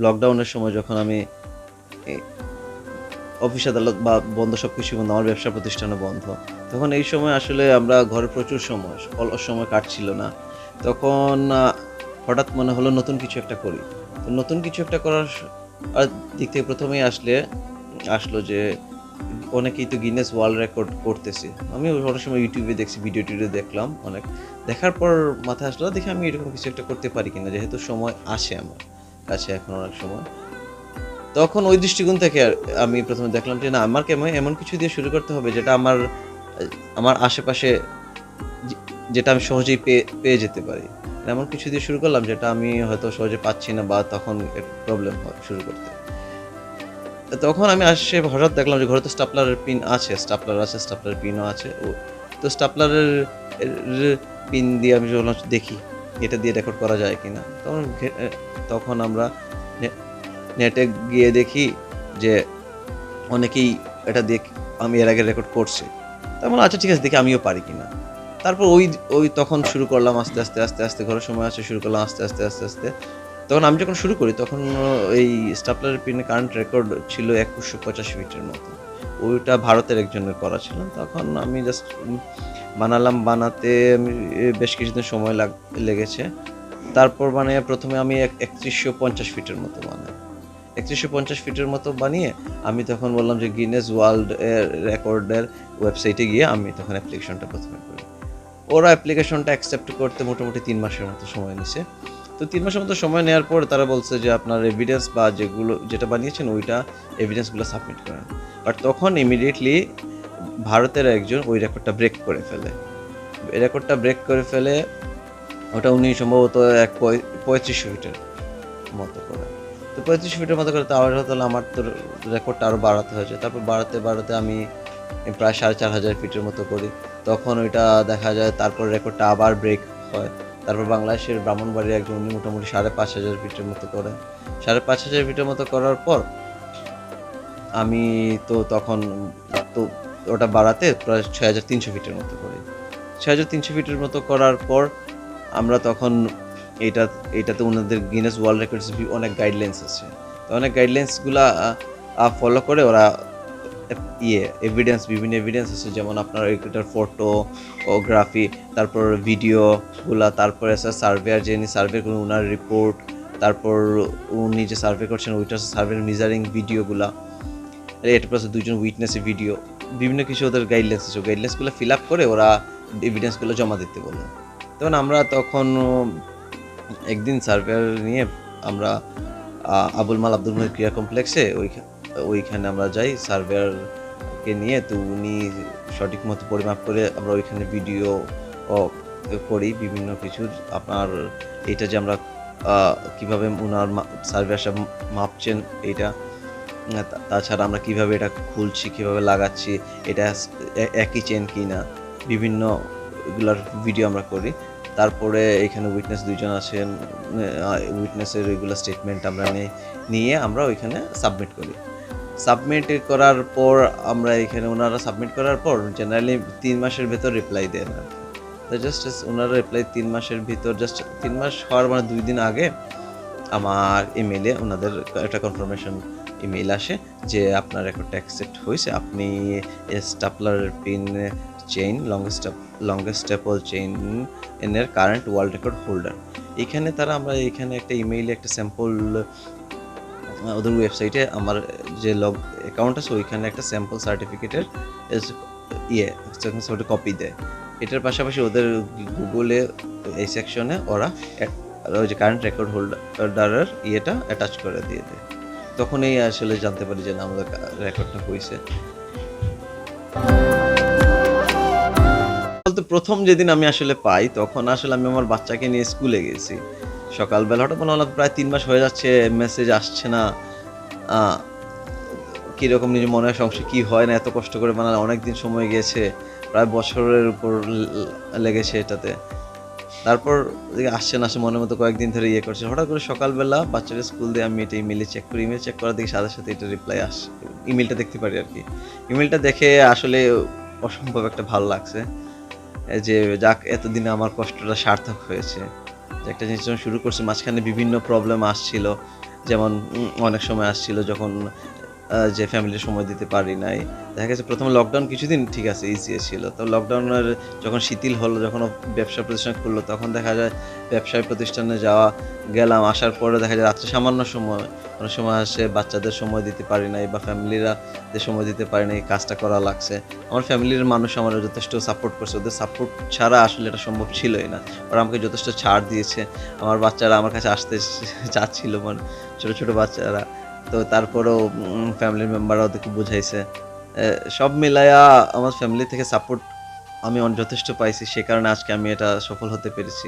লকডাউনের সময় যখন আমি অফিস আদালত বা বন্ধ, সব কিছু বন্ধ, আমার ব্যবসা প্রতিষ্ঠানও বন্ধ, তখন এই সময় আসলে আমরা ঘরে প্রচুর সময়, অলস সময় কাটছিল না। তখন হঠাৎ মনে হলো নতুন কিছু একটা করি। তো নতুন কিছু একটা করার দিক থেকে প্রথমেই আসলো যে অনেকেই তো গিনেস ওয়ার্ল্ড রেকর্ড করতেছে। আমি অনেক সময় ইউটিউবে দেখছি, ভিডিও দেখলাম অনেক। দেখার পর মাথায় আসলো, দেখি আমি এরকম কিছু একটা করতে পারি কিনা, যেহেতু সময় আসে আমার কাছে এখন অনেক সময়। তখন ওই দৃষ্টিকোণ থেকে আমি প্রথমে দেখলাম যে না, আমাকে এমন কিছু দিয়ে শুরু করতে হবে যেটা আমার আশেপাশে, যেটা আমি সহজেই পেয়ে যেতে পারি। এমন কিছু দিয়ে শুরু করলাম যেটা আমি হয়তো সহজে পাচ্ছি না, বা তখন একটু প্রবলেম হয় শুরু করতে। তখন আমি হঠাৎ দেখলাম যে ঘরে তো স্টাপলারের পিন আছে, স্টাপলারের পিনও আছে। তো স্টাপলারের পিন দিয়ে আমি বললাম দেখি এটা দিয়ে রেকর্ড করা যায় কিনা। তখন আমরা নেটে গিয়ে দেখি যে অনেকেই এটা দিয়ে আমি এর আগে রেকর্ড করছে। তার মানে আচ্ছা ঠিক আছে, দেখি আমিও পারি কিনা। তারপর ওই তখন শুরু করলাম আস্তে আস্তে ঘরের সময় আসে শুরু করলাম আস্তে আস্তে। তখন আমি যখন শুরু করি তখন এই স্টাপলারের পিনে কারেন্ট রেকর্ড ছিল 2150 ফিটের মতো। ওইটা ভারতের একজনের করা ছিল। তখন আমি জাস্ট বানাতে আমি বেশ কিছুদিন সময় লেগেছে। তারপর মানে প্রথমে আমি 3150 ফিটের মতো বানাই। 3150 ফিটের মতো বানিয়ে আমি তখন বললাম যে গিনেস ওয়ার্ল্ড রেকর্ডের ওয়েবসাইটে গিয়ে আমি তখন অ্যাপ্লিকেশনটা প্রথমে করি। ওরা অ্যাপ্লিকেশনটা অ্যাকসেপ্ট করতে মোটামুটি 3 মাসের মতো সময় নিছে। তো 3 মাসের মতো সময় নেওয়ার পর তারা বলছে যে আপনার এভিডেন্স বা যেটা বানিয়েছেন ওইটা এভিডেন্সগুলো সাবমিট করেন। বাট তখন ইমিডিয়েটলি ভারতের একজন ওই রেকর্ডটা ব্রেক করে ফেলে। ওটা উনি সম্ভবত 35 ফিটের মতো করে। তো 35 ফিটের মতো করে তাহলে আমার তো রেকর্ডটা আরও বাড়াতে হয়েছে। তারপর বাড়াতে আমি প্রায় 4500 ফিটের মতো করি। তখন ওইটা দেখা যায়, তারপর রেকর্ডটা আবার ব্রেক হয়। তারপর বাংলাদেশের ব্রাহ্মণবাড়ির একজন উনি মোটামুটি 5500 ফিটের মতো করেন। 5500 ফিটের মতো করার পর আমি তো তখন তো ওটা বাড়াতে প্রায় 6300 ফিটের মতো করি। 6300 ফিটের মতো করার পর আমরা তখন এইটাতে ওনাদের গিনেস ওয়ার্ল্ড রেকর্ডস অনেক গাইডলাইন্স আছে। তো অনেক গাইডলাইন্সগুলা ফলো করে ওরা বিভিন্ন এভিডেন্স আছে, যেমন আপনার এটার ফটোগ্রাফি, তারপর ভিডিওগুলা, তারপর আছে সার্ভেয়ার যিনি সার্ভে করুন ওনার রিপোর্ট, তারপর উনি যে সার্ভে করছেন ওইটার সার্ভের মেজারিং ভিডিওগুলা, এটা প্লাস 2জন উইটনেসের ভিডিও, বিভিন্ন কিছু ওদের গাইডলাইন্স আছে। গাইডলাইন্সগুলো ফিল আপ করে ওরা এভিডেন্সগুলো জমা দিতে বলে। তখন আমরা একদিন সার্ভেয়ার নিয়ে আমরা আবুল ক্রীড়া কমপ্লেক্সে ওইখানে আমরা যাই সার্ভেয়ারকে নিয়ে। তো উনি সঠিক মতো পরিমাপ করে আমরা ওইখানে ভিডিও করি বিভিন্ন কিছুর। আপনার এইটা যে আমরা কীভাবে ওনার সার্ভেয়ার সব মাপছেন এইটা, তাছাড়া আমরা কিভাবে এটা খুলছি, কিভাবে লাগাচ্ছি, এটা একই চেন কি না, বিভিন্ন এগুলার ভিডিও আমরা করি। তারপরে এখানে উইটনেস 2জন আছেন, উইটনেসের রেগুলার স্টেটমেন্ট আমরা নিয়ে আমরা ওইখানে সাবমিট করার পর আমরা এখানে ওনারা সাবমিট করার পর জেনারেলি 3 মাসের ভেতর রিপ্লাই দেন আর কি। তো জাস্ট ওনারা রিপ্লাই 3 মাসের ভিতর, জাস্ট 3 মাস হওয়ার মানে 2 দিন আগে আমার ইমেইলে ওনাদের একটা কনফার্মেশন ইমেইল আসে যে আপনার রেকর্ডটা অ্যাকসেপ্ট হয়েছে, আপনি stapler pin chain longest staple chain এর কারেন্ট ওয়ার্ল্ড রেকর্ড হোল্ডার। আমরা এখানে একটা ইমেইলে একটা স্যাম্পল, ওদের ওয়েবসাইটে আমার যে অ্যাকাউন্ট আছে ওইখানে একটা স্যাম্পল সার্টিফিকেটের কপি দেয়। এটার পাশাপাশি ওদের গুগলে এই সেকশনে ওরা ওই যে কারেন্ট রেকর্ড হোল্ডারের অ্যাটাচ করে দিয়ে দেয়। তখনই আসলে জানতে পারি যে না, আমাদের রেকর্ডটা হয়েছে। বলতে প্রথম যেদিন আমি আসলে পাই তখন আসলে আমি আমার বাচ্চাকে নিয়ে স্কুলে গেছি সকালবেলা। হঠাৎ মনে হলো প্রায় 3 মাস হয়ে যাচ্ছে, মেসেজ আসছে না, কীরকম নিজের মনে হয় সংশয় কী হয় না, এত কষ্ট করে বানালে অনেক দিন সময় গিয়েছে, প্রায় বছরের উপর লেগেছে এটাতে। তারপর আসছে না, মনের মতো কয়েকদিন ধরে করছে। হঠাৎ করে সকালবেলা বাচ্চাদের স্কুল দিয়ে আমি এটা ইমেল চেক করার দিকে সাথে এটা রিপ্লাই আসে, ইমেলটা দেখতে পারি আর কি। ইমেলটা দেখে আসলে অসম্ভব একটা ভালো লাগছে যে যাক, এতদিনে আমার কষ্টটা সার্থক হয়েছে। যে একটা জিনিস যখন শুরু করছি মাঝখানে বিভিন্ন প্রবলেম আসছিল, যেমন অনেক সময় আসছিল যখন যে ফ্যামিলির সময় দিতে পারি নাই। দেখা গেছে ১ম এ লকডাউন কিছুদিন ঠিক আছে ইজি ছিল। তো লকডাউনের যখন শিথিল হলো, যখন ব্যবসা প্রতিষ্ঠান খুললো, তখন দেখা যায় ব্যবসায় প্রতিষ্ঠানে গেলাম। আসার পরে দেখা যায় রাত্রে সামান্য সময়, অনেক সময় আসে বাচ্চাদের সময় দিতে পারি নাই বা ফ্যামিলিরা যে সময় দিতে পারি নাই, কাজটা করা লাগছে। আমার ফ্যামিলির মানুষ আমারে যথেষ্ট সাপোর্ট করছে। ওদের সাপোর্ট ছাড়া আসলে এটা সম্ভব ছিলই না। ওরা আমাকে যথেষ্ট ছাড় দিয়েছে। আমার বাচ্চারা আমার কাছে আসতে চাচ্ছিল, মানে ছোট, ছোট বাচ্চারা। তো তারপরেও ফ্যামিলির মেম্বাররা ওদেরকে বুঝাইছে। সব মিলায়া আমার ফ্যামিলি থেকে সাপোর্ট আমি যথেষ্ট পাইছি। সে কারণে আজকে আমি এটা সফল হতে পেরেছি।